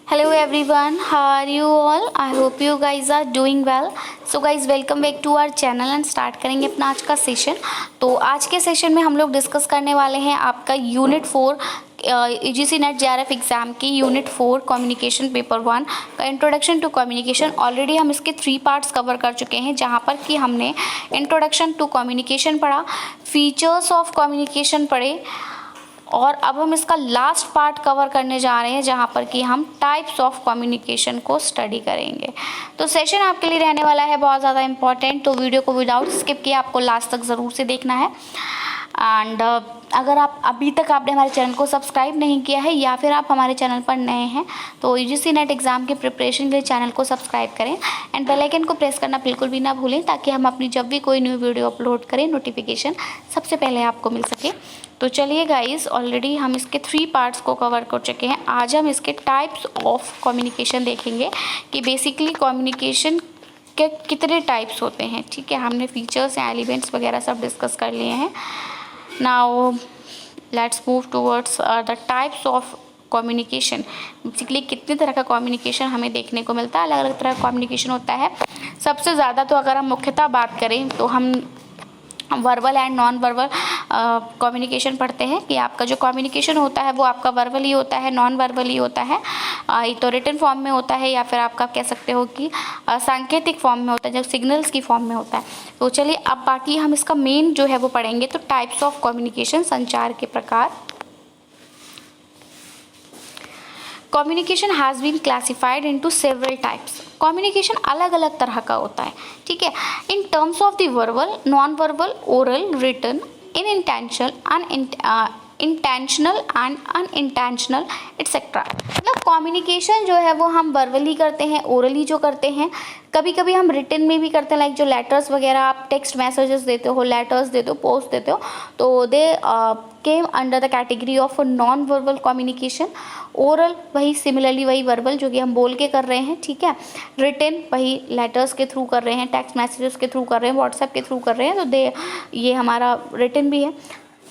Hello everyone, how are you all? I hope you guys are doing well. So guys, welcome back to our channel and start करेंगे अपना आज का session. तो आज के session में हम लोग डिस्कस करने वाले हैं आपका unit 4 UGC net JRF exam की यूनिट 4 कम्युनिकेशन पेपर 1 का इंट्रोडक्शन टू कम्युनिकेशन। ऑलरेडी हम इसके 3 पार्ट्स कवर कर चुके हैं, जहां पर कि हमने इंट्रोडक्शन टू कम्युनिकेशन पढ़ा, फीचर्स ऑफ कम्युनिकेशन पढ़े और अब हम इसका लास्ट पार्ट कवर करने जा रहे हैं, जहां पर कि हम टाइप्स ऑफ कम्युनिकेशन को स्टडी करेंगे। तो सेशन आपके लिए रहने वाला है बहुत ज़्यादा इंपॉर्टेंट, तो वीडियो को विदाउट स्किप किए आपको लास्ट तक ज़रूर से देखना है। एंड अगर आप अभी तक आपने हमारे चैनल को सब्सक्राइब नहीं किया है या फिर आप हमारे चैनल पर नए हैं तो UGC नेट एग्ज़ाम के प्रिपरेशन के लिए चैनल को सब्सक्राइब करें एंड बेल आइकन को प्रेस करना बिल्कुल भी ना भूलें, ताकि हम अपनी जब भी कोई न्यू वीडियो अपलोड करें नोटिफिकेशन सबसे पहले आपको मिल सके। तो चलिए गाइस, ऑलरेडी हम इसके 3 पार्ट्स को कवर कर चुके हैं। आज हम इसके टाइप्स ऑफ कम्युनिकेशन देखेंगे कि बेसिकली कम्युनिकेशन के कितने टाइप्स होते हैं। ठीक है, हमने फीचर्स या एलिमेंट्स वगैरह सब डिस्कस कर लिए हैं। Now let's move towards the types of communication. Basically कितने तरह का कम्युनिकेशन हमें देखने को मिलता है, अलग अलग तरह का कम्युनिकेशन होता है। सबसे ज़्यादा तो अगर हम मुख्यतः बात करें तो हम verbal and non verbal communication पढ़ते हैं कि आपका जो कम्युनिकेशन होता है वो आपका वर्बल ही होता है, नॉन वर्बल ही होता है। एक तो रिटन फॉर्म में होता है या फिर आपका कह सकते हो कि सांकेतिक फॉर्म में होता है, जो सिग्नल्स की फॉर्म में होता है। तो चलिए अब बाकी हम इसका मेन जो है वो पढ़ेंगे। तो टाइप्स ऑफ कम्युनिकेशन, संचार के प्रकार। Communication has been classified into several types. Communication अलग अलग तरह का होता है, ठीक है, in terms of the verbal, non verbal, oral, written, in intentional and unintentional etcetera. मतलब कम्युनिकेशन जो है वो हम वर्बली करते हैं, ओरली जो करते हैं, कभी कभी हम रिटन में भी करते हैं, लाइक जो लेटर्स वगैरह आप टेक्स्ट मैसेजेस देते हो, लेटर्स देते हो, पोस्ट देते हो, तो they came under the category of non verbal communication. Oral वही सिमिलरली वही वर्बल जो कि हम बोल के कर रहे हैं, ठीक है। रिटन वही लेटर्स के थ्रू कर रहे हैं, टेक्स्ट मैसेजेस के थ्रू कर रहे हैं, व्हाट्सएप के थ्रू कर रहे हैं, तो दे ये हमारा रिटन भी है।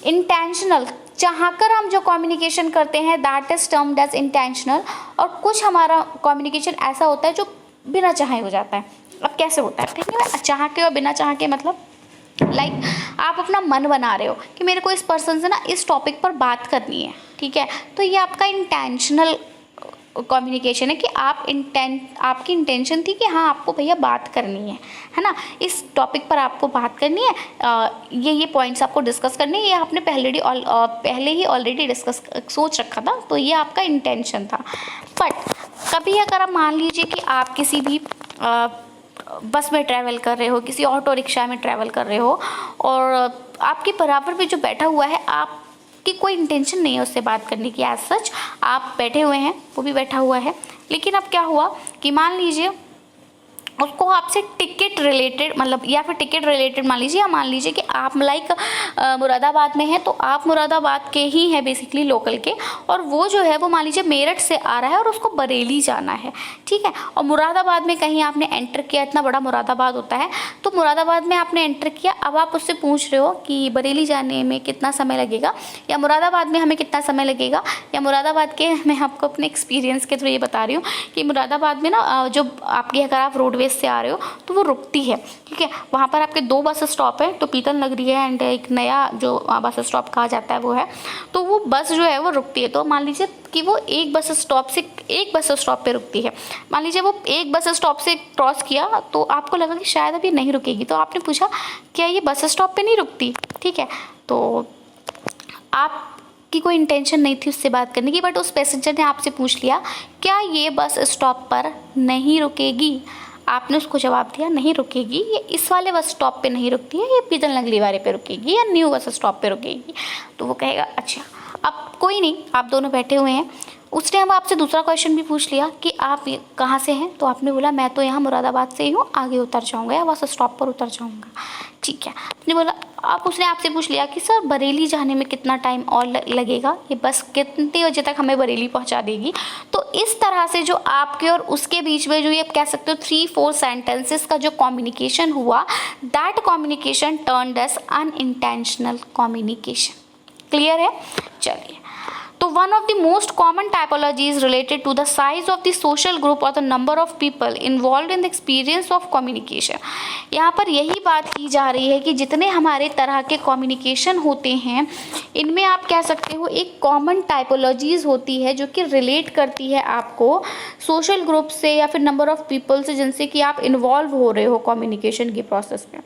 इंटेंशनल, चाहकर हम जो कम्युनिकेशन करते हैं, that is termed as intentional. और कुछ हमारा कम्युनिकेशन ऐसा होता है जो बिना चाहे हो जाता है। अब कैसे होता है, ठीक है, चाह के और बिना चाह के, मतलब लाइक आप अपना मन बना रहे हो कि मेरे को इस पर्सन से ना इस टॉपिक पर बात करनी है, ठीक है, तो ये आपका इंटेंशनल कम्युनिकेशन है कि आपकी इंटेंशन थी कि हाँ आपको भैया बात करनी है ना, इस टॉपिक पर आपको बात करनी है, ये पॉइंट्स आपको डिस्कस करने हैं, ये आपने पहले ही ऑलरेडी डिस्कस सोच रखा था, तो ये आपका इंटेंशन था। बट कभी अगर आप मान लीजिए कि आप किसी भी बस में ट्रैवल कर रहे हो, किसी ऑटो रिक्शा में ट्रैवल कर रहे हो और आपके बराबर में जो बैठा हुआ है, आप कि कोई इंटेंशन नहीं है उससे बात करने की, एज सच आप बैठे हुए हैं, वो भी बैठा हुआ है, लेकिन अब क्या हुआ कि मान लीजिए उसको आपसे टिकट रिलेटेड, मतलब या फिर टिकट रिलेटेड मान लीजिए, या मान लीजिए कि आप लाइक मुरादाबाद में हैं, तो आप मुरादाबाद के ही हैं बेसिकली लोकल के, और वो जो है वो मान लीजिए मेरठ से आ रहा है और उसको बरेली जाना है, ठीक है, और मुरादाबाद में कहीं आपने एंटर किया, इतना बड़ा मुरादाबाद होता है, तो मुरादाबाद में आपने एंटर किया। अब आप उससे पूछ रहे हो कि बरेली जाने में कितना समय लगेगा, या मुरादाबाद में हमें कितना समय लगेगा, या मुरादाबाद के, मैं आपको अपने एक्सपीरियंस के थ्रू ये बता रही हूँ कि मुरादाबाद में ना जो आपकी अगर आप रोडवेज से आ रहे हो तो वो रुकती है, ठीक है, वहाँ पर आपके 2 बस स्टॉप है, तो पीतल नगरी है एंड एक नया जो बस स्टॉप कहा जाता है वो है, तो वो बस जो है वो रुकती है। तो मान लीजिए कि वो एक बस स्टॉप पे रुकती है, मान लीजिए वो एक बस स्टॉप से क्रॉस किया तो आपको लगा कि शायद अभी नहीं रुकेगी, तो आपने पूछा क्या ये बस स्टॉप पे नहीं रुकती, ठीक है, तो आप की कोई इंटेंशन नहीं थी उससे बात करने की, बट उस पैसेंजर ने आपसे पूछ लिया क्या ये बस स्टॉप पर नहीं रुकेगी, आपने उसको जवाब दिया नहीं रुकेगी, ये इस वाले बस स्टॉप पे नहीं रुकती है, ये पीतल नगरी वाले पे रुकेगी या न्यू बस स्टॉप पे रुकेगी। तो वो कहेगा अच्छा। अब कोई नहीं, आप दोनों बैठे हुए हैं, उसने हम आपसे दूसरा क्वेश्चन भी पूछ लिया कि आप कहाँ से हैं, तो आपने बोला मैं तो यहाँ मुरादाबाद से ही हूँ, आगे उतर जाऊँगा या बस स्टॉप पर उतर जाऊँगा, ठीक है। आपने बोला, अब उसने आपसे पूछ लिया कि सर बरेली जाने में कितना टाइम और लगेगा, ये बस कितने बजे तक हमें बरेली पहुँचा देगी। तो इस तरह से जो आपके और उसके बीच में जो ये कह सकते हो 3-4 सेंटेंसेस का जो कम्युनिकेशन हुआ, that communication turned as unintentional communication. Clear है? चलिए, तो one of the most common typology is related to the size of the social group और the number of people involve in the experience of communication. यहाँ पर यही बात की जा रही है कि जितने हमारे तरह के कम्युनिकेशन होते हैं, इनमें आप कह सकते हो एक कॉमन टाइपोलॉजीज होती है जो कि रिलेट करती है आपको सोशल ग्रुप से या फिर नंबर ऑफ पीपल से जिनसे कि आप इन्वॉल्व हो रहे हो कम्युनिकेशन के प्रोसेस में।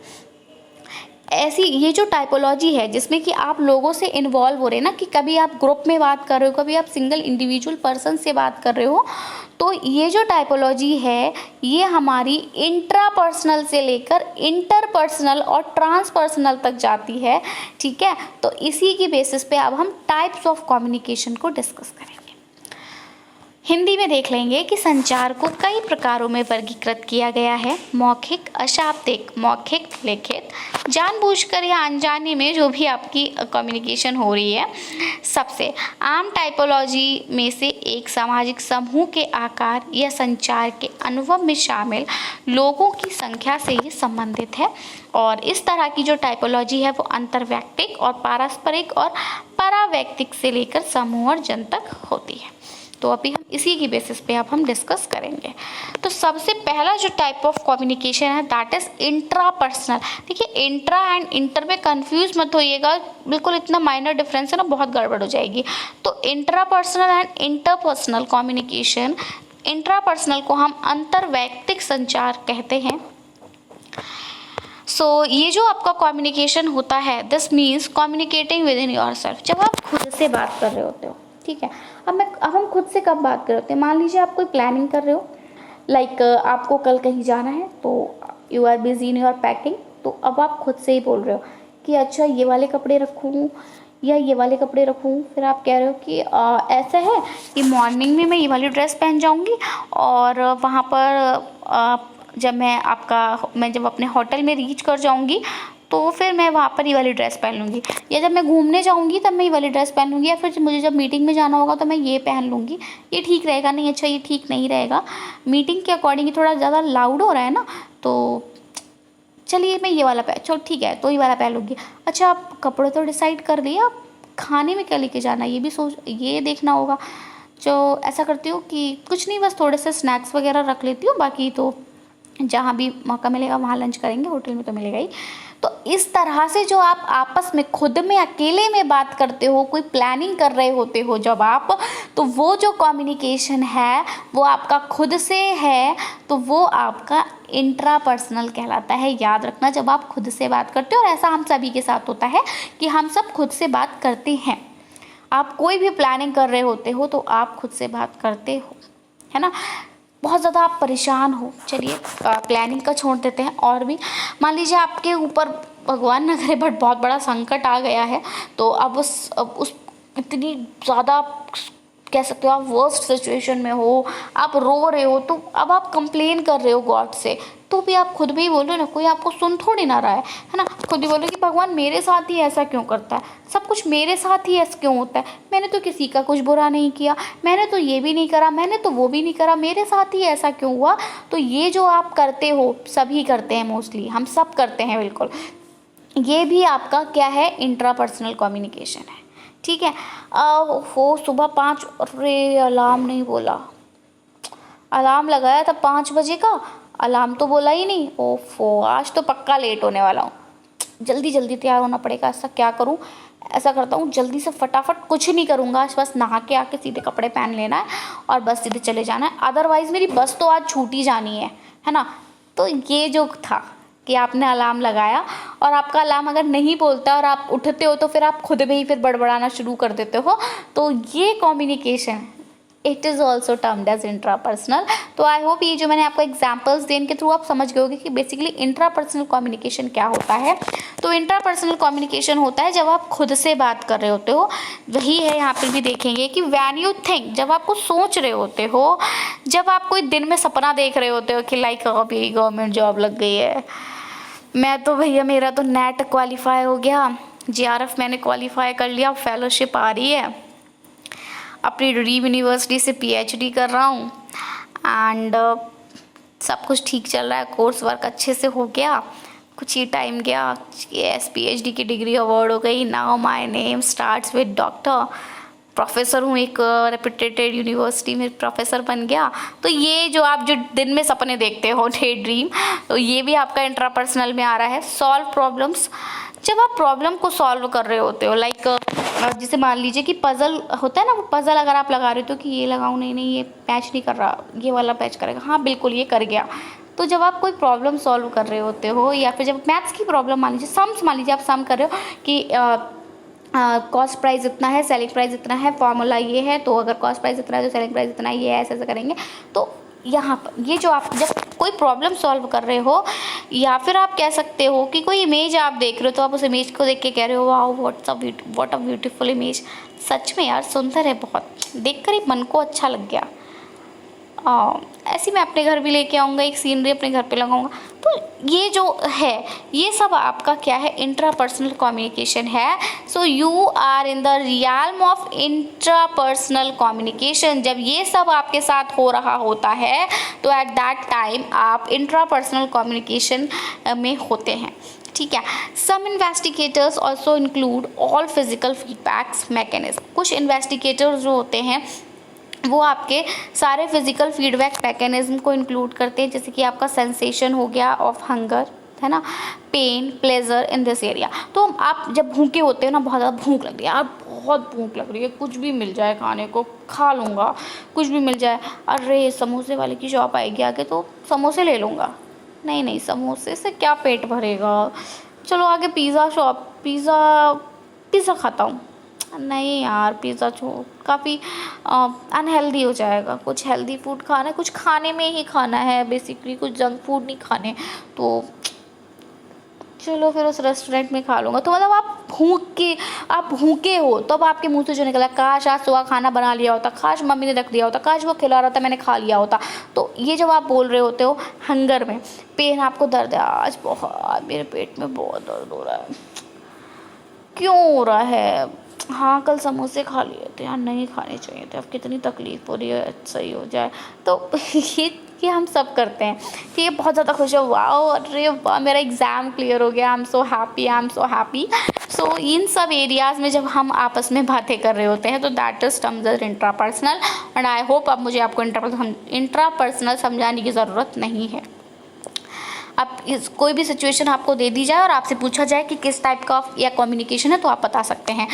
ऐसी ये जो टाइपोलॉजी है जिसमें कि आप लोगों से इन्वॉल्व हो रहे हैं ना, कि कभी आप ग्रुप में बात कर रहे हो, कभी आप सिंगल इंडिविजुअल पर्सन से बात कर रहे हो, तो ये जो टाइपोलॉजी है ये हमारी इंट्रापर्सनल से लेकर इंटरपर्सनल और ट्रांसपर्सनल तक जाती है। ठीक है, तो इसी की बेसिस पे अब हम टाइप्स ऑफ कम्युनिकेशन को डिस्कस करेंगे। हिंदी में देख लेंगे कि संचार को कई प्रकारों में वर्गीकृत किया गया है। मौखिक, अशाब्दिक, मौखिक, लिखित, जानबूझकर या अनजाने में जो भी आपकी कम्युनिकेशन हो रही है। सबसे आम टाइपोलॉजी में से एक सामाजिक समूह के आकार या संचार के अनुभव में शामिल लोगों की संख्या से ही संबंधित है, और इस तरह की जो टाइपोलॉजी है वो अंतर्वैयक्तिक और पारस्परिक और परावैयक्तिक से लेकर समूह और जन तक होती है। तो अभी हम इसी की बेसिस पे अब हम डिस्कस करेंगे। तो सबसे पहला जो टाइप ऑफ कम्युनिकेशन है दैट इज़ इंट्रापर्सनल। देखिए, इंट्रा एंड इंटर में कंफ्यूज मत होइएगा, बिल्कुल इतना माइनर डिफरेंस है ना, बहुत गड़बड़ हो जाएगी। तो intrapersonal and interpersonal communication, intrapersonal को हम अंतर्वैयक्तिक संचार कहते हैं। ये जो आपका कम्युनिकेशन होता है this means communicating with in your self, जब आप खुद से बात कर रहे होते हो। ठीक है, अब हम खुद से कब बात कर रहे होते हैं, मान लीजिए आप कोई प्लानिंग कर रहे हो, लाइक आपको कल कहीं जाना है, तो you are busy in your packing, तो अब आप खुद से ही बोल रहे हो कि अच्छा ये वाले कपड़े रखूँ या ये वाले कपड़े रखूँ। फिर आप कह रहे हो कि ऐसा है कि मॉर्निंग में मैं ये वाली ड्रेस पहन जाऊँगी, और वहाँ पर जब मैं जब अपने होटल में रीच कर जाऊँगी तो फिर मैं वहाँ पर ये वाली ड्रेस पहन लूँगी, या जब मैं घूमने जाऊँगी तब मैं ये वाली ड्रेस पहन लूँगी, या फिर मुझे जब मीटिंग में जाना होगा तो मैं ये पहन लूँगी। ये ठीक रहेगा? नहीं, अच्छा ये ठीक नहीं रहेगा, मीटिंग के अकॉर्डिंग ये थोड़ा ज़्यादा लाउड हो रहा है ना, तो चलिए मैं ये वाला चलो ठीक है, तो ये वाला पहन लूँगी। अच्छा, आप कपड़े तो डिसाइड कर दिए, आप खाने में क्या लेके जाना है ये देखना होगा। जो ऐसा करती हूँ कि कुछ नहीं, बस थोड़े से स्नैक्स वगैरह रख लेती हूँ, बाकी तो जहाँ भी मौका मिलेगा वहाँ लंच करेंगे, होटल में तो मिलेगा ही। तो इस तरह से जो आप आपस में खुद में अकेले में बात करते हो, कोई प्लानिंग कर रहे होते हो जब आप, तो वो जो कम्युनिकेशन है वो आपका खुद से है, तो वो आपका इंट्रापर्सनल कहलाता है। याद रखना, जब आप खुद से बात करते हो, और ऐसा हम सभी के साथ होता है कि हम सब खुद से बात करते हैं। आप कोई भी प्लानिंग कर रहे होते हो तो आप खुद से बात करते हो, है ना। बहुत ज़्यादा आप परेशान हो, चलिए प्लानिंग का छोड़ देते हैं, और भी मान लीजिए आपके ऊपर भगवान न करे बट बहुत बड़ा संकट आ गया है, तो अब उस इतनी ज़्यादा कह सकते हो आप वर्स्ट सिचुएशन में हो, आप रो रहे हो, तो अब आप कंप्लेन कर रहे हो गॉड से, तो भी आप खुद भी बोलो ना, कोई आपको सुन थोड़ी ना रहा है ना। खुद ही बोलो कि भगवान मेरे साथ ही ऐसा क्यों करता है, सब कुछ मेरे साथ ही ऐसा क्यों होता है, मैंने तो किसी का कुछ बुरा नहीं किया, मैंने तो ये भी नहीं करा, मैंने तो वो भी नहीं करा, मेरे साथ ही ऐसा क्यों हुआ। तो ये जो आप करते हो, सभी करते हैं, मोस्टली हम सब करते हैं बिल्कुल, ये भी आपका क्या है, इंट्रापर्सनल कम्युनिकेशन है। ठीक है, हो सुबह 5, अरे अलार्म नहीं बोला, अलार्म लगाया था 5 बजे का, अलार्म तो बोला ही नहीं, ओफो आज तो पक्का लेट होने वाला हूँ, जल्दी जल्दी तैयार होना पड़ेगा। ऐसा क्या करूँ, ऐसा करता हूँ जल्दी से फटाफट कुछ नहीं करूँगा, बस नहा के आके सीधे कपड़े पहन लेना है और बस सीधे चले जाना है, अदरवाइज़ मेरी बस तो आज छूट ही जानी है ना। तो ये जो था कि आपने अलार्म लगाया और आपका अलार्म अगर नहीं बोलता और आप उठते हो तो फिर आप खुद में ही फिर बड़बड़ाना शुरू कर देते हो, तो ये communication it is also termed as intrapersonal. तो आई होप ये जो मैंने आपको एग्जाम्पल्स देने के थ्रू आप समझ गए होगे कि बेसिकली इंट्रापर्सनल कम्युनिकेशन क्या होता है। तो इंट्रापर्सनल कम्युनिकेशन होता है जब आप खुद से बात कर रहे होते हो, वही है यहाँ पर भी देखेंगे कि व्हेन यू थिंक, जब आपको सोच रहे होते हो, जब आप कोई दिन में सपना देख रहे होते हो कि लाइक अब यही गवर्नमेंट जॉब लग गई है, मैं तो भैया मेरा तो नेट क्वालिफाई हो गया, JRF मैंने क्वालिफाई कर लिया, फेलोशिप आ रही है, अपनी ड्रीम यूनिवर्सिटी से PhD कर रहा हूँ एंड सब कुछ ठीक चल रहा है, कोर्स वर्क अच्छे से हो गया, कुछ ही टाइम गया, PhD की डिग्री अवार्ड हो गई, now my name starts with doctor, professor हूँ, एक रेपुटेटेड यूनिवर्सिटी में प्रोफेसर बन गया, तो ये जो आप जो दिन में सपने देखते हो, डे ड्रीम, तो ये भी आपका इंट्रापर्सनल में आ रहा है। सॉल्व प्रॉब्लम्स, जब आप प्रॉब्लम को सॉल्व कर रहे होते हो, लाइक जैसे मान लीजिए कि पज़ल होता है ना, वो पज़ल अगर आप लगा रहे हो कि ये लगाऊं, नहीं ये पैच नहीं कर रहा, ये वाला पैच करेगा, हाँ बिल्कुल ये कर गया। तो जब आप कोई प्रॉब्लम सॉल्व कर रहे होते हो, या फिर जब मैथ्स की प्रॉब्लम मान लीजिए, सम्स मान लीजिए आप सम कर रहे हो कि कॉस्ट प्राइस इतना है, सेलिंग प्राइस इतना है, फॉर्मूला ये है, तो अगर कॉस्ट प्राइस इतना है तो सेलिंग प्राइस इतना है, ये ऐसे ऐसे करेंगे। तो यहाँ पर ये जो आप जब कोई प्रॉब्लम सॉल्व कर रहे हो, या फिर आप कह सकते हो कि कोई इमेज आप देख रहे हो, तो आप उस इमेज को देख के कह रहे हो wow what a beautiful image, सच में यार सुंदर है, बहुत देखकर ही मन को अच्छा लग गया। ऐसी मैं अपने घर भी लेके आऊँगा, एक सीनरी अपने घर पे लगाऊंगा। तो ये जो है, ये सब आपका क्या है, इंट्रापर्सनल कम्युनिकेशन है। So you are in the realm of intrapersonal communication. जब ये सब आपके साथ हो रहा होता है, तो एट दैट टाइम आप इंट्रापर्सनल कम्युनिकेशन में होते हैं, ठीक है। Some investigators also include all physical feedbacks mechanism. कुछ इन्वेस्टिगेटर्स जो होते हैं वो आपके सारे फिजिकल फीडबैक मैकेनिज्म को इंक्लूड करते हैं, जैसे कि आपका सेंसेशन हो गया ऑफ हंगर, है ना, pain, pleasure in this area. तो आप जब भूखे होते हो ना, बहुत ज़्यादा भूख लग रही है, आप बहुत भूख लग रही है, कुछ भी मिल जाए खाने को खा लूँगा, कुछ भी मिल जाए, अरे समोसे वाले की शॉप आएगी आगे तो समोसे ले लूँगा, नहीं समोसे से क्या पेट भरेगा, चलो आगे पिज़्ज़ा शॉप, पिज़्ज़ा खाता हूँ, नहीं यार पिज़्ज़ा छोड़, काफ़ी अनहेल्दी हो जाएगा, कुछ हेल्दी फूड खाना है, कुछ खाने में ही खाना है बेसिकली, कुछ जंक फूड नहीं खाने, तो चलो फिर उस रेस्टोरेंट में खा लूँगा। तो मतलब आप भूखे हो, तो अब आपके मुंह से जो निकला, काश आज सुबह खाना बना लिया होता, काश मम्मी ने रख दिया होता, काश वो खिला रहा था मैंने खा लिया होता। तो ये जब आप बोल रहे होते हो हंगर में, पेन, आपको दर्द है, आज बहुत मेरे पेट में बहुत दर्द हो रहा है, क्यों हो रहा है, हाँ कल समोसे खा लिए थे यार, नहीं खाने चाहिए थे, अब कितनी तकलीफ हो रही है, सही हो जाए। तो ये हम सब करते हैं, ठीक है। बहुत ज़्यादा खुश हो, वाओ अरे वाह मेरा एग्ज़ाम क्लियर हो गया, आई एम सो हैप्पी। सो इन सब एरियाज़ में जब हम आपस में बातें कर रहे होते हैं, तो that is terms as intrapersonal. And I hope अब मुझे आपको इंट्रापर्सनल समझाने की ज़रूरत नहीं है। आप कोई भी सिचुएशन आपको दे दी जाए और आपसे पूछा जाए कि किस टाइप का या कम्युनिकेशन है, तो आप बता सकते हैं।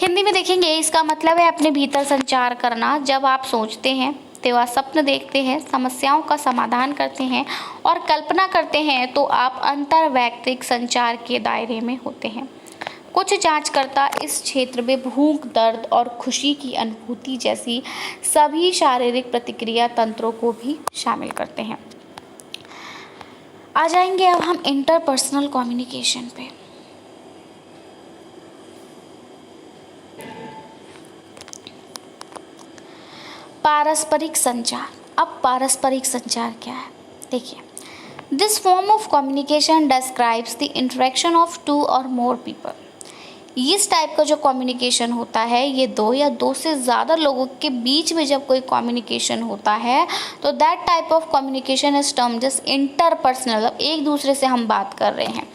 हिंदी में देखेंगे, इसका मतलब है अपने भीतर संचार करना। जब आप सोचते हैं, तो स्वप्न देखते हैं, समस्याओं का समाधान करते हैं और कल्पना करते हैं, तो आप अंतर्वैयक्तिक संचार के दायरे में होते हैं। कुछ जांचकर्ता इस क्षेत्र में भूख, दर्द और खुशी की अनुभूति जैसी सभी शारीरिक प्रतिक्रिया तंत्रों को भी शामिल करते हैं। आ जाएंगे अब हम इंटरपर्सनल कम्युनिकेशन पे। पारस्परिक संचार। अब पारस्परिक संचार क्या है, देखिए, this form of communication describes the interaction of two or more people. इस टाइप का जो कम्युनिकेशन होता है, ये दो या दो से ज़्यादा लोगों के बीच में जब कोई कम्युनिकेशन होता है, तो that type of communication is termed as interpersonal. एक दूसरे से हम बात कर रहे हैं,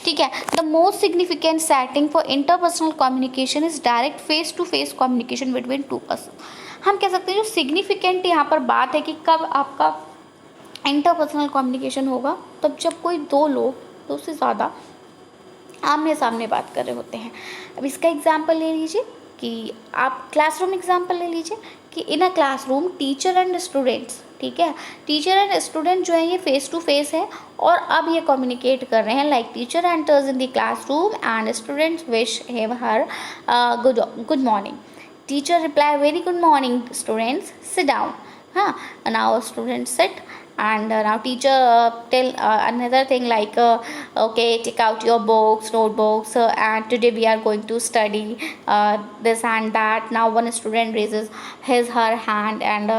ठीक है। The most significant setting for interpersonal communication is direct face to face communication between two person. हम कह सकते हैं जो सिग्निफिकेंट यहाँ पर बात है कि कब आपका इंटरपर्सनल कम्युनिकेशन होगा, तब जब कोई दो से ज़्यादा आमने सामने बात कर रहे होते हैं। अब इसका एग्जाम्पल ले लीजिए कि आप क्लासरूम एग्जाम्पल ले लीजिए कि in a classroom teacher and students, ठीक है, टीचर एंड स्टूडेंट जो है ये फेस टू फेस है और अब ये कम्युनिकेट कर रहे हैं, like teacher enters in the classroom and students wish him her good morning. Teacher reply very good morning students, sit down. Now students sit, and now teacher tell another thing like okay, take out your books, notebooks, and today we are going to study this and that. Now one student raises her hand and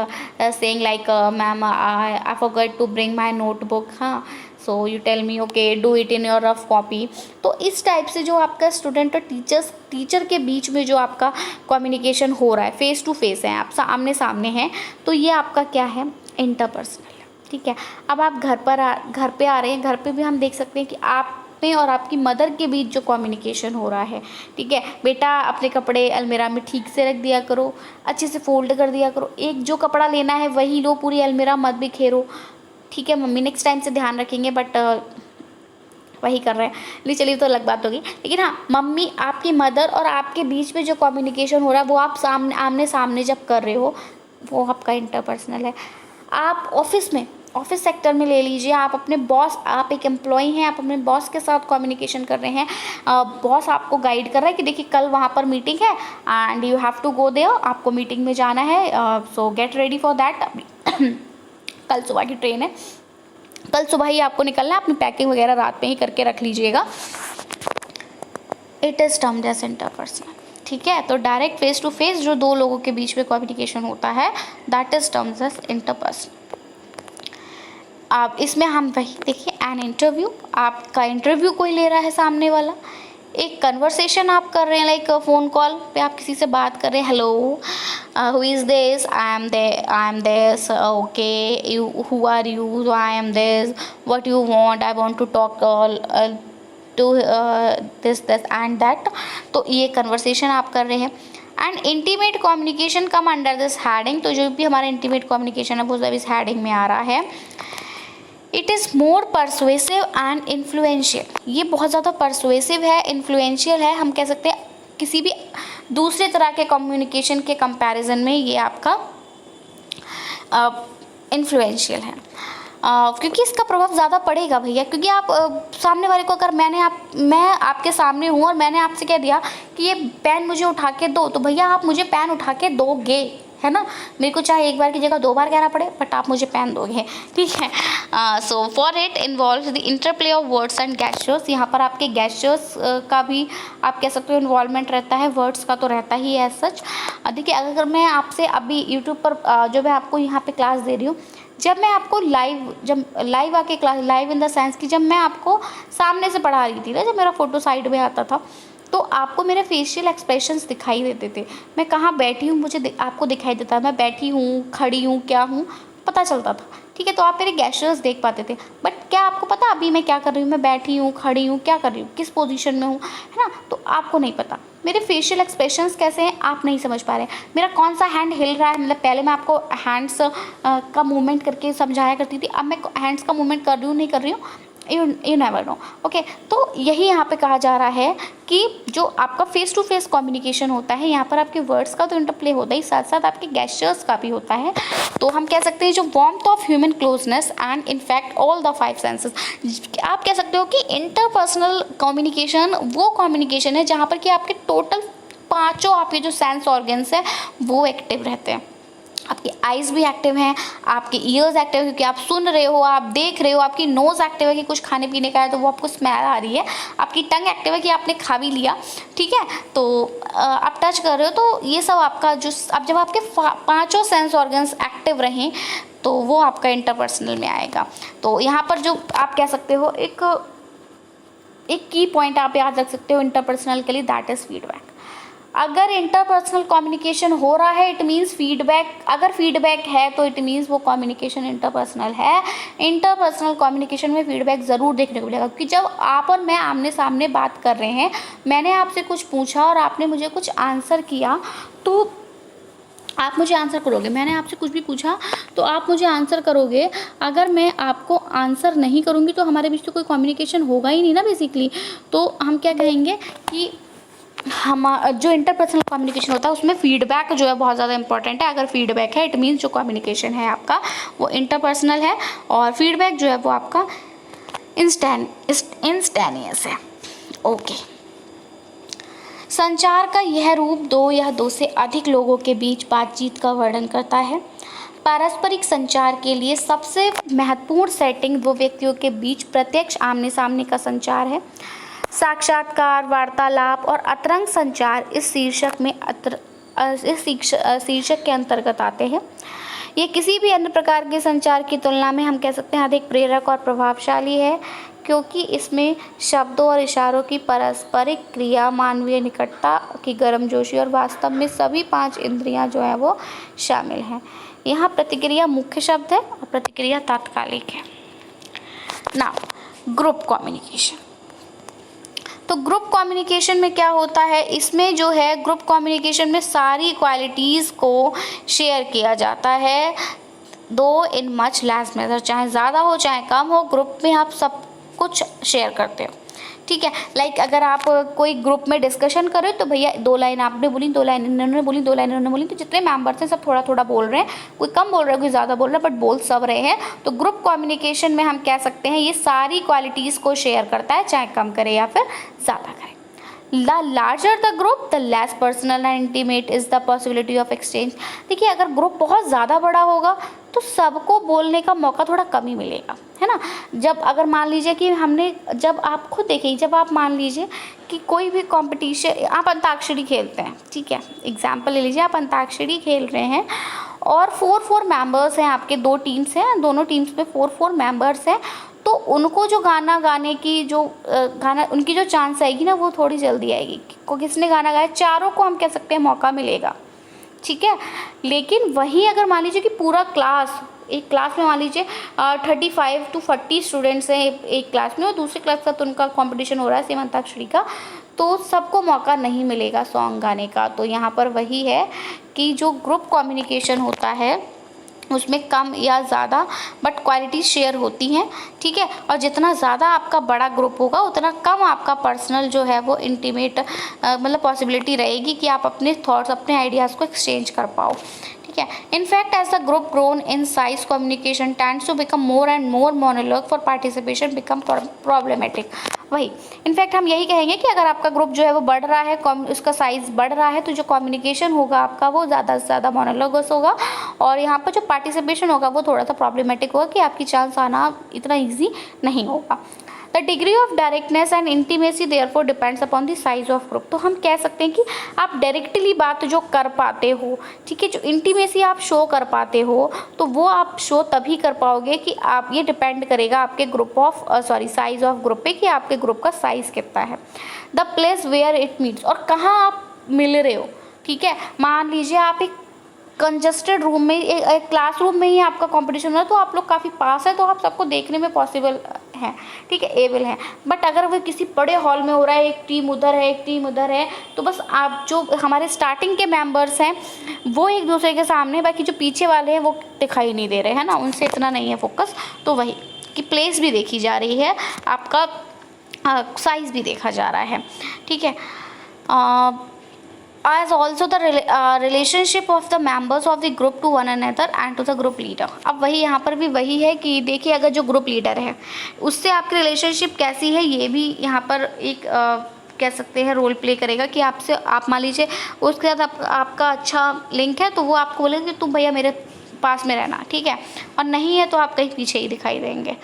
saying like ma'am, I forgot to bring my notebook, so you tell me okay, do it in your rough copy. तो इस type से जो आपका student और teacher के बीच में जो आपका कम्युनिकेशन हो रहा है, फेस टू फेस है, आप आमने सामने हैं, तो ये आपका क्या है, इंटरपर्सनल, ठीक है। अब आप घर पे आ रहे हैं, घर पे भी हम देख सकते हैं कि आप में और आपकी मदर के बीच जो कम्युनिकेशन हो रहा है, ठीक है। बेटा अपने कपड़े अलमीरा में ठीक से रख दिया करो, अच्छे से फोल्ड कर दिया करो, एक जो कपड़ा लेना है वही लो, पूरी अलमीरा मत बिखेरो, ठीक है मम्मी नेक्स्ट टाइम से ध्यान रखेंगे, बट वही कर रहे हैं। नहीं चलिए तो अलग बात होगी, लेकिन हाँ मम्मी आपकी मदर और आपके बीच में जो कम्युनिकेशन हो रहा है वो आप सामने आमने सामने जब कर रहे हो वो आपका इंटरपर्सनल है। आप ऑफिस में, ऑफिस सेक्टर में ले लीजिए, आप अपने बॉस, आप एक एम्प्लॉय हैं, आप अपने बॉस के साथ कम्युनिकेशन कर रहे हैं, बॉस आपको गाइड कर रहा है कि देखिए कल वहाँ पर मीटिंग है and you have to go there, आपको मीटिंग में जाना है, so get ready for that. कल सुबह की ट्रेन है, कल सुबह ही आपको निकलना है, अपनी पैकिंग वगैरह रात में ही करके रख लीजिएगा। It is termed as interpersonal, ठीक है। तो डायरेक्ट फेस टू फेस जो दो लोगों के बीच में कम्युनिकेशन होता है that is termed as interpersonal. अब इसमें हम वही देखिए, एन इंटरव्यू, आपका इंटरव्यू कोई ले रहा है सामने वाला, एक कन्वर्सेशन आप कर रहे हैं, लाइक फ़ोन कॉल पे आप किसी से बात कर रहे हैं, hello who is this, I am this, okay you who are you, I am this, what you want, I want to talk to this and that. तो ये कन्वर्सेशन आप कर रहे हैं। And intimate communication come under this heading, तो जो भी हमारा इंटीमेट कम्युनिकेशन है वो सब इस हैडिंग में आ रहा है। It is more persuasive and influential, ये बहुत ज़्यादा परसुएसिव है, इन्फ्लुएंशियल है, हम कह सकते हैं किसी भी दूसरे तरह के कम्युनिकेशन के कंपैरिजन में ये आपका इन्फ्लुएंशियल है, क्योंकि इसका प्रभाव ज़्यादा पड़ेगा भैया, क्योंकि आप सामने वाले को अगर मैं आपके सामने हूँ और मैंने आपसे कह दिया कि ये पेन मुझे उठा के दो, तो भैया आप मुझे पेन उठा के दोगे, है ना, मेरे को चाहे एक बार की जगह 2 बार कहना पड़े बट आप मुझे पेन दोगे, ठीक है। So for it involve the interplay of words and gestures, यहाँ पर आपके गेस्चर्स का भी आप कह सकते हो इन्वॉल्वमेंट रहता है, वर्ड्स का तो रहता ही है सच। देखिए अगर मैं आपसे अभी यूट्यूब पर जो मैं आपको यहाँ पे क्लास दे रही हूँ, जब मैं आपको लाइव आके class, live in the sense कि जब मैं आपको सामने से पढ़ा रही थी ना, जब मेरा फोटो साइड में आता था तो आपको मेरे फेशियल एक्सप्रेशंस दिखाई देते थे, मैं कहाँ बैठी हूँ मुझे आपको दिखाई देता, मैं बैठी हूँ, खड़ी हूँ, क्या हूँ पता चलता था, ठीक है। तो आप मेरे गेस्चर्स देख पाते थे, बट क्या आपको पता अभी मैं क्या कर रही हूँ, मैं बैठी हूँ, खड़ी हूँ, क्या कर रही हूँ, किस पोजीशन में हूँ, है ना, तो आपको नहीं पता। मेरे फेशियल एक्सप्रेशंस कैसे हैं आप नहीं समझ पा रहे हैं, मेरा कौन सा हैंड हिल रहा है, मतलब पहले मैं आपको हैंड्स का मूवमेंट करके समझाया करती थी, अब मैं हैंड्स का मूवमेंट कर रही हूँ नहीं कर रही हूँ, यू नेवर नो, ओके। तो यही यहाँ पे कहा जा रहा है कि जो आपका फेस टू फेस कम्युनिकेशन होता है, यहाँ पर आपके वर्ड्स का तो इंटरप्ले होता ही, साथ साथ आपके गेस्चर्स का भी होता है। तो हम कह सकते हैं जो warmth of human closeness and in fact all the 5 senses, आप कह सकते हो कि इंटरपर्सनल कम्युनिकेशन वो कम्युनिकेशन है जहाँ पर कि आपके टोटल 5 आपके जो सेंस ऑर्गन्स हैं वो एक्टिव रहते हैं। आपकी आइज़ भी एक्टिव हैं, आपके ईयर्स एक्टिव है क्योंकि आप सुन रहे हो, आप देख रहे हो, आपकी नोज़ एक्टिव है कि कुछ खाने पीने का है तो वो आपको स्मेल आ रही है, आपकी टंग एक्टिव है कि आपने खा भी लिया, ठीक है, तो आप टच कर रहे हो, तो ये सब आपका जो अब जब आपके 5 सेंस ऑर्गन्स एक्टिव रहें तो वो आपका इंटरपर्सनल में आएगा। तो यहाँ पर जो आप कह सकते हो एक की पॉइंट आप याद रख सकते हो इंटरपर्सनल के लिए, दैट इज़ फीडबैक। अगर इंटरपर्सनल कम्युनिकेशन हो रहा है इट मीन्स फीडबैक, अगर फीडबैक है तो इट मीन्स वो कम्युनिकेशन इंटरपर्सनल है। इंटरपर्सनल कम्युनिकेशन में फीडबैक ज़रूर देखने को मिलेगा, क्योंकि जब आप और मैं आमने सामने बात कर रहे हैं, मैंने आपसे कुछ पूछा और आपने मुझे कुछ आंसर किया, तो आप मुझे आंसर करोगे, मैंने आपसे कुछ भी पूछा तो आप मुझे आंसर करोगे। अगर मैं आपको आंसर नहीं करूँगी तो हमारे बीच तो कोई कम्युनिकेशन होगा ही नहीं ना बेसिकली। तो हम क्या कहेंगे कि जो इंटरपर्सनल कम्युनिकेशन होता है उसमें फीडबैक जो है बहुत ज़्यादा इंपॉर्टेंट है। अगर फीडबैक है इट मीन्स जो कम्युनिकेशन है आपका वो इंटरपर्सनल है, और फीडबैक जो है वो आपका इंस्टेंटेनियस है, ओके। संचार का यह रूप 2 या 2 से अधिक लोगों के बीच बातचीत का वर्णन करता है। पारस्परिक संचार के लिए सबसे महत्वपूर्ण सेटिंग 2 व्यक्तियों के बीच प्रत्यक्ष आमने सामने का संचार है। साक्षात्कार, वार्तालाप और अंतरंग संचार इस शीर्षक के अंतर्गत आते हैं। ये किसी भी अन्य प्रकार के संचार की तुलना में हम कह सकते हैं अधिक प्रेरक और प्रभावशाली है, क्योंकि इसमें शब्दों और इशारों की पारस्परिक क्रिया, मानवीय निकटता की गर्मजोशी और वास्तव में सभी 5 इंद्रियां जो है वो शामिल हैं। यहाँ प्रतिक्रिया मुख्य शब्द है और प्रतिक्रिया तात्कालिक है। नाउ ग्रुप कम्युनिकेशन, तो ग्रुप कम्युनिकेशन में क्या होता है, इसमें जो है ग्रुप कम्युनिकेशन में सारी क्वालिटीज़ को शेयर किया जाता है, दो इन मच लेस मेथड, चाहे ज़्यादा हो चाहे कम हो, ग्रुप में आप सब कुछ शेयर करते हो, ठीक है। लाइक अगर आप कोई ग्रुप में डिस्कशन करें तो भैया 2 लाइन आपने बोली, 2 लाइन इन्होंने बोली, 2 लाइन इन्होंने बोली, तो जितने मेंबर्स हैं सब थोड़ा थोड़ा बोल रहे हैं, कोई कम बोल रहा है कोई ज़्यादा बोल रहा है, बट बोल सब रहे हैं। तो ग्रुप कम्युनिकेशन में हम कह सकते हैं ये सारी क्वालिटीज़ को शेयर करता है, चाहे कम करे या फिर ज़्यादा करे। The larger the group, the less personal and intimate is the possibility of exchange। देखिए अगर ग्रुप बहुत ज़्यादा बड़ा होगा तो सबको बोलने का मौका थोड़ा कम ही मिलेगा, है ना। जब अगर मान लीजिए कि हमने, जब आप खुद देखिए, जब आप मान लीजिए कि कोई भी कंपटीशन, आप अंताक्षरी खेलते हैं, ठीक है, एग्जाम्पल ले लीजिए, आप अंताक्षरी खेल रहे हैं और 4 मेंबर्स हैं आपके, 2 टीम्स हैं, दोनों टीम्स में 4 मेंबर्स हैं, तो उनको जो गाना गाने की जो गाना उनकी जो चांस आएगी ना वो थोड़ी जल्दी आएगी। को किसने गाना गाया, चारों को हम कह सकते हैं मौका मिलेगा, ठीक है। लेकिन वहीं अगर मान लीजिए कि पूरा क्लास, एक क्लास में मान लीजिए 35 to 40 स्टूडेंट्स हैं एक क्लास में, और दूसरी क्लास का तो उनका कंपटीशन हो रहा है सेम अंताक्षरी का, तो सबको मौका नहीं मिलेगा सॉन्ग गाने का। तो यहाँ पर वही है कि जो ग्रुप कम्युनिकेशन होता है उसमें कम या ज़्यादा बट क्वालिटी शेयर होती हैं, ठीक है। और जितना ज़्यादा आपका बड़ा ग्रुप होगा उतना कम आपका पर्सनल जो है वो इंटीमेट मतलब पॉसिबिलिटी रहेगी कि आप अपने थॉट्स, अपने आइडियाज़ को एक्सचेंज कर पाओ, ठीक है। In fact as the group grown in size communication tends to become more and more monologue for participation become problematic. वही इनफैक्ट हम यही कहेंगे कि अगर आपका ग्रुप जो है वो बढ़ रहा है, उसका साइज़ बढ़ रहा है, तो जो कम्युनिकेशन होगा आपका वो ज़्यादा से ज़्यादा मोनोलॉगस होगा, और यहाँ पर जो पार्टिसिपेशन होगा वो थोड़ा सा प्रॉब्लमेटिक होगा कि आपकी चांस आना इतना ईजी नहीं होगा। The degree of directness and intimacy therefore depends upon the size of group. तो हम कह सकते हैं कि आप डायरेक्टली बात जो कर पाते हो, ठीक है, जो इंटीमेसी आप शो कर पाते हो, तो वो आप शो तभी कर पाओगे कि आप, ये डिपेंड करेगा आपके group of size of group पे, कि आपके ग्रुप का साइज़ कितना है। The place where it meets, और कहाँ आप मिल रहे हो, ठीक है। मान लीजिए आप एक कंजस्टेड रूम में, एक क्लासरूम में ही आपका कंपटीशन हो रहा है, तो आप लोग काफ़ी पास है, तो आप सबको देखने में पॉसिबल है, ठीक है, एबल है। बट अगर वो किसी बड़े हॉल में हो रहा है, एक टीम उधर है एक टीम उधर है, तो बस आप जो हमारे स्टार्टिंग के मेंबर्स हैं वो एक दूसरे के सामने, बाकी जो पीछे वाले हैं वो दिखाई नहीं दे रहे हैं ना, उनसे इतना नहीं है फोकस। तो वही कि प्लेस भी देखी जा रही है, आपका साइज़ भी देखा जा रहा है, ठीक है। as also the relationship of the members of the group to one another and to the group leader। अब वही यहाँ पर भी वही है कि देखिए अगर जो ग्रुप लीडर है उससे आपकी रिलेशनशिप कैसी है, ये भी यहाँ पर एक कह सकते हैं रोल प्ले करेगा कि आपसे, आप मान लीजिए उसके साथ आपका अच्छा लिंक है, तो वो आपको बोलेंगे तुम भैया मेरे पास में रहना, ठीक है, और नहीं है तो आप कहीं पीछे ही दिखाई देंगे।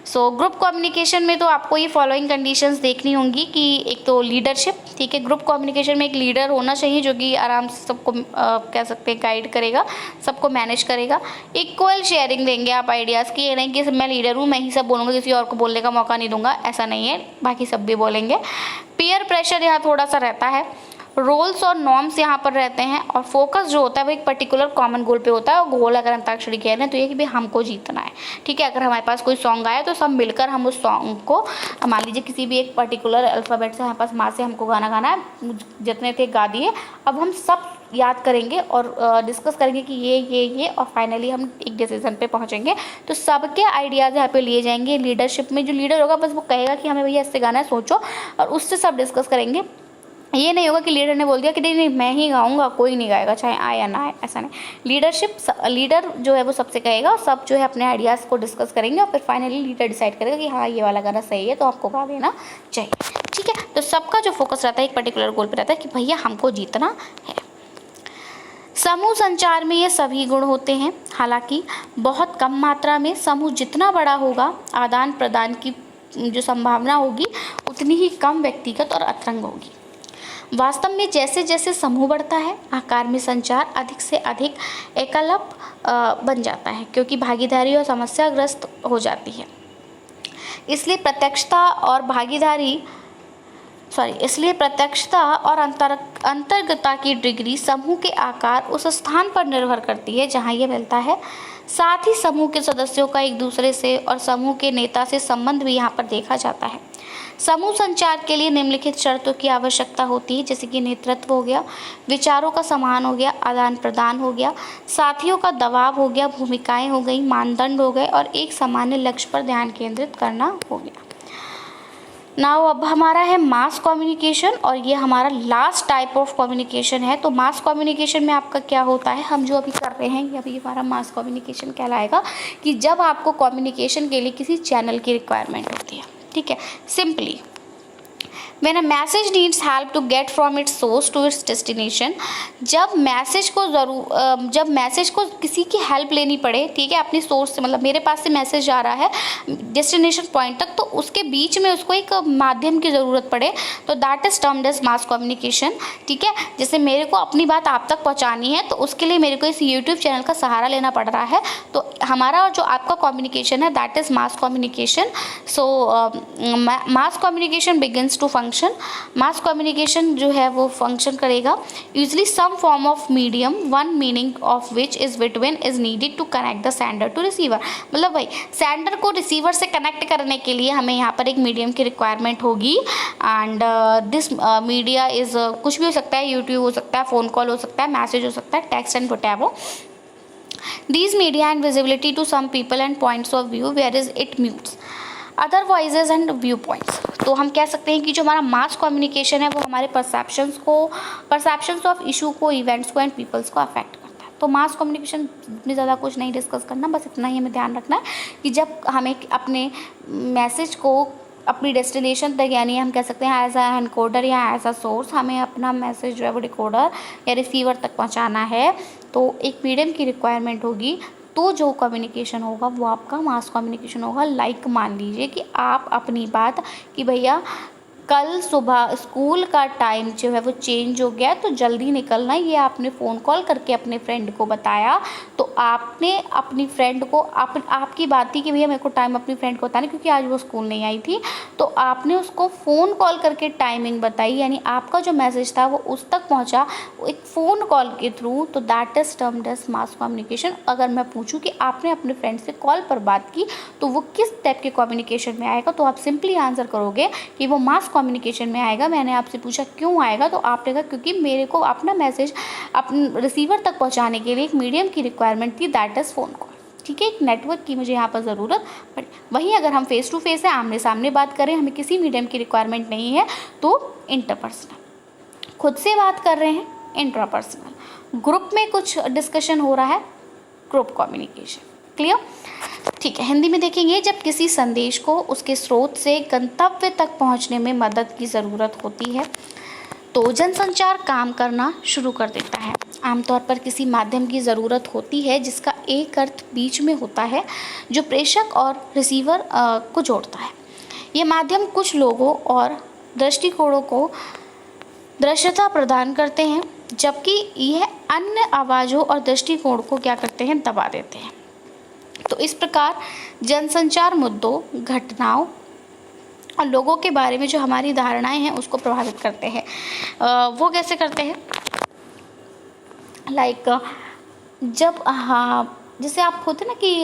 सो ग्रुप कम्युनिकेशन में तो आपको ये फॉलोइंग कंडीशंस देखनी होंगी कि एक तो लीडरशिप, ठीक है, ग्रुप कम्युनिकेशन में एक लीडर होना चाहिए जो कि आराम से सबको कह सकते हैं गाइड करेगा, सबको मैनेज करेगा। इक्वल शेयरिंग देंगे आप आइडियाज़ की, ये नहीं कि मैं लीडर हूँ मैं ही सब बोलूँगा, किसी और को बोलने का मौका नहीं दूंगा, ऐसा नहीं है, बाकी सब भी बोलेंगे। पीयर प्रेशर यहाँ थोड़ा सा रहता है, रोल्स और नॉर्म्स यहाँ पर रहते हैं, और फोकस जो होता है वो एक पर्टिकुलर कॉमन गोल पे होता है। और गोल अगर अंताक्षरी खेल रहे हैं तो ये कि भाई हमको जीतना है, ठीक है। अगर हमारे पास कोई सॉन्ग आया तो सब मिलकर हम उस सॉन्ग को, मान लीजिए किसी भी एक पर्टिकुलर अल्फ़ाबेट से हमारे पास माँ से हमको गाना गाना है, जितने थे गा दिए, अब हम सब याद करेंगे और डिस्कस करेंगे कि ये और फाइनली हम एक डिसीजन पे पहुँचेंगे। तो सबके आइडियाज़ यहाँ पे लिए जाएंगे। लीडरशिप में जो लीडर होगा बस वो कहेगा कि हमें भैया इससे गाना है, सोचो, और उससे सब डिस्कस करेंगे। ये नहीं होगा कि लीडर ने बोल दिया कि नहीं मैं ही गाऊंगा, कोई नहीं गाएगा चाहे आए या ना आए, ऐसा नहीं। लीडर जो है वो सबसे कहेगा, सब जो है अपने आइडियाज़ को डिस्कस करेंगे, और फिर फाइनली लीडर डिसाइड करेगा कि हाँ ये वाला गाना सही है तो आपको गा देना चाहिए, ठीक है। तो सबका जो फोकस रहता है एक पर्टिकुलर गोल पर रहता है कि भैया हमको जीतना है। समूह संचार में ये सभी गुण होते हैं, हालांकि बहुत कम मात्रा में। समूह जितना बड़ा होगा आदान प्रदान की जो संभावना होगी उतनी ही कम व्यक्तिगत और अतरंग होगी। वास्तव में जैसे जैसे समूह बढ़ता है आकार में संचार अधिक से अधिक एकलप बन जाता है, क्योंकि भागीदारी और समस्याग्रस्त हो जाती है। इसलिए प्रत्यक्षता और भागीदारी इसलिए प्रत्यक्षता और अंतर्गता की डिग्री समूह के आकार उस स्थान पर निर्भर करती है जहां ये मिलता है। साथ ही समूह के सदस्यों का एक दूसरे से और समूह के नेता से संबंध भी यहाँ पर देखा जाता है। समूह संचार के लिए निम्नलिखित शर्तों की आवश्यकता होती है, जैसे कि नेतृत्व हो गया, विचारों का समान हो गया, आदान प्रदान हो गया, साथियों का दबाव हो गया, भूमिकाएं हो गई, मानदंड हो गए और एक सामान्य लक्ष्य पर ध्यान केंद्रित करना हो गया। नाउ अब हमारा है मास कम्युनिकेशन और ये हमारा लास्ट टाइप ऑफ कम्युनिकेशन है। तो मास कम्युनिकेशन में आपका क्या होता है, हम जो अभी कर रहे हैं ये अभी हमारा मास कम्युनिकेशन कहलाएगा कि जब आपको कम्युनिकेशन के लिए किसी चैनल की रिक्वायरमेंट होती है। ठीक है, simply When a message needs help to get from its source to its destination, जब मैसेज को किसी की हेल्प लेनी पड़े, ठीक है, अपनी सोर्स से, मतलब मेरे पास से मैसेज आ रहा है डेस्टिनेशन पॉइंट तक, तो उसके बीच में उसको एक माध्यम की ज़रूरत पड़े, तो that is termed as mass communication. ठीक है, जैसे मेरे को अपनी बात आप तक पहुंचानी है तो उसके लिए मेरे को इस यूट्यूब चैनल का सहारा लेना पड़ रहा है, तो हमारा जो आपका कम्युनिकेशन है that is mass communication. So mass communication begins to function. Mass communication जो है वो फंक्शन करेगा usually some form of medium, one meaning of which is between is needed to connect the sender to receiver. मतलब भाई sender को receiver से connect करने के लिए हमें यहाँ पर एक मीडियम की रिक्वायरमेंट होगी एंड दिस मीडिया इज कुछ भी हो सकता है, यूट्यूब हो सकता है, फ़ोन कॉल हो सकता है, मैसेज हो सकता है, text and whatever. These media and visibility to some people and points of view whereas it mutes other voices and viewpoints। तो हम कह सकते हैं कि जो हमारा मास कम्युनिकेशन है वो हमारे परसेप्शंस ऑफ इशू को, इवेंट्स को एंड पीपल्स को अफेक्ट करता है। तो मास कम्युनिकेशन में ज़्यादा कुछ नहीं डिस्कस करना, बस इतना ही हमें ध्यान रखना है कि जब हमें अपने मैसेज को अपनी डेस्टिनेशन तक, यानी हम कह सकते हैं एज अ एनकोडर या एज अ सोर्स, हमें अपना मैसेज जो है वो डिकोडर या रिसीवर तक पहुंचाना है, तो एक मीडियम की रिक्वायरमेंट होगी। तो जो कम्युनिकेशन होगा वो आपका मास कम्युनिकेशन होगा। लाइक मान लीजिए कि आप अपनी बात कि भैया कल सुबह स्कूल का टाइम जो है वो चेंज हो गया तो जल्दी निकलना, ये आपने फ़ोन कॉल करके अपने फ्रेंड को बताया, तो आपने अपनी फ्रेंड को आपकी बात थी कि भैया मेरे को टाइम अपनी फ्रेंड को बताना क्योंकि आज वो स्कूल नहीं आई थी, तो आपने उसको फ़ोन कॉल करके टाइमिंग बताई, यानी आपका जो मैसेज था वो उस तक पहुंचा एक फ़ोन कॉल के थ्रू, तो that is termed as mass communication. अगर मैं पूछूँ कि आपने अपने फ्रेंड से कॉल पर बात की तो वो किस टाइप के कम्युनिकेशन में आएगा, तो आप सिंपली आंसर करोगे कि वो मास कम्युनिकेशन में आएगा। मैंने आपसे पूछा क्यों आएगा, तो आपने कहा क्योंकि मेरे को अपना मैसेज अपने रिसीवर तक पहुंचाने के लिए एक मीडियम की रिक्वायरमेंट थी, दैट इज़ फ़ोन कॉल। ठीक है, एक नेटवर्क की मुझे यहाँ पर ज़रूरत पड़ी। वहीं अगर हम फेस टू फेस है, आमने सामने बात करें, हमें किसी मीडियम की रिक्वायरमेंट नहीं है, तो इंटरपर्सनल, खुद से बात कर रहे हैं, इंट्रापर्सनल, ग्रुप में कुछ डिस्कशन हो रहा है, ग्रुप कम्युनिकेशन। क्लियर? ठीक है, हिंदी में देखेंगे, जब किसी संदेश को उसके स्रोत से गंतव्य तक पहुंचने में मदद की ज़रूरत होती है तो जनसंचार काम करना शुरू कर देता है। आमतौर पर किसी माध्यम की ज़रूरत होती है जिसका एक अर्थ बीच में होता है जो प्रेषक और रिसीवर को जोड़ता है। ये माध्यम कुछ लोगों और दृष्टिकोणों को दृश्यता प्रदान करते हैं, जबकि यह अन्य आवाज़ों और दृष्टिकोण को क्या करते हैं, दबा देते हैं। तो इस प्रकार जनसंचार मुद्दों, घटनाओं और लोगों के बारे में जो हमारी धारणाएं हैं उसको प्रभावित करते हैं। वो कैसे करते हैं, लाइक जब जैसे आप होते ना कि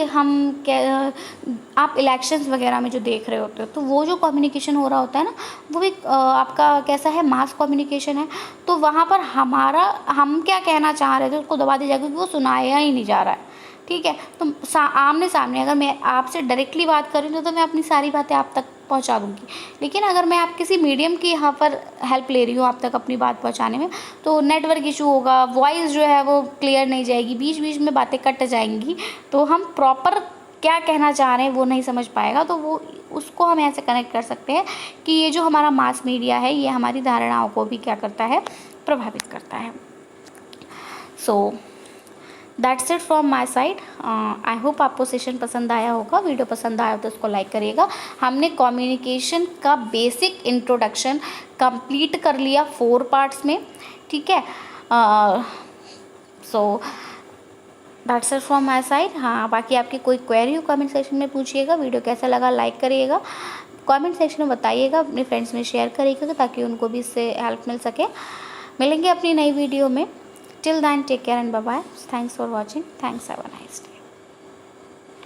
आप इलेक्शंस वगैरह में जो देख रहे होते हो, तो वो जो कम्युनिकेशन हो रहा होता है ना, वो एक आपका कैसा है, मास कम्युनिकेशन है। तो वहाँ पर हम क्या कहना चाह रहे थे उसको दबा दिया जाएगा क्योंकि वो सुनाया ही नहीं जा रहा है। ठीक है, तो आमने सामने अगर मैं आपसे डायरेक्टली बात करूँ तो मैं अपनी सारी बातें आप तक पहुंचा दूंगी, लेकिन अगर मैं आप किसी मीडियम की यहाँ पर हेल्प ले रही हूँ आप तक अपनी बात पहुंचाने में, तो नेटवर्क इशू होगा, वॉइस जो है वो क्लियर नहीं जाएगी, बीच बीच में बातें कट जाएंगी, तो हम प्रॉपर क्या कहना चाह रहे हैं वो नहीं समझ पाएगा। तो वो उसको हम ऐसे कनेक्ट कर सकते हैं कि ये जो हमारा मास मीडिया है ये हमारी धारणाओं को भी क्या करता है, प्रभावित करता है। So that's it from my side. I hope आपको सेशन पसंद आया होगा। वीडियो पसंद आया तो उसको लाइक करिएगा। हमने कम्युनिकेशन का बेसिक इंट्रोडक्शन कंप्लीट कर लिया 4 पार्ट्स में। ठीक है, so that's it from my side. हाँ, बाकी आपकी कोई क्वेरी हो कमेंट सेक्शन में पूछिएगा। वीडियो कैसा लगा लाइक करिएगा। कमेंट सेक्शन में बताइएगा, अपने फ्रेंड्स में शेयर करिएगा ताकि उनको भी इससे हेल्प मिल सके। मिलेंगे अपनी नई वीडियो में। Till then take care and bye bye. Thanks for watching. Thanks, have a nice day.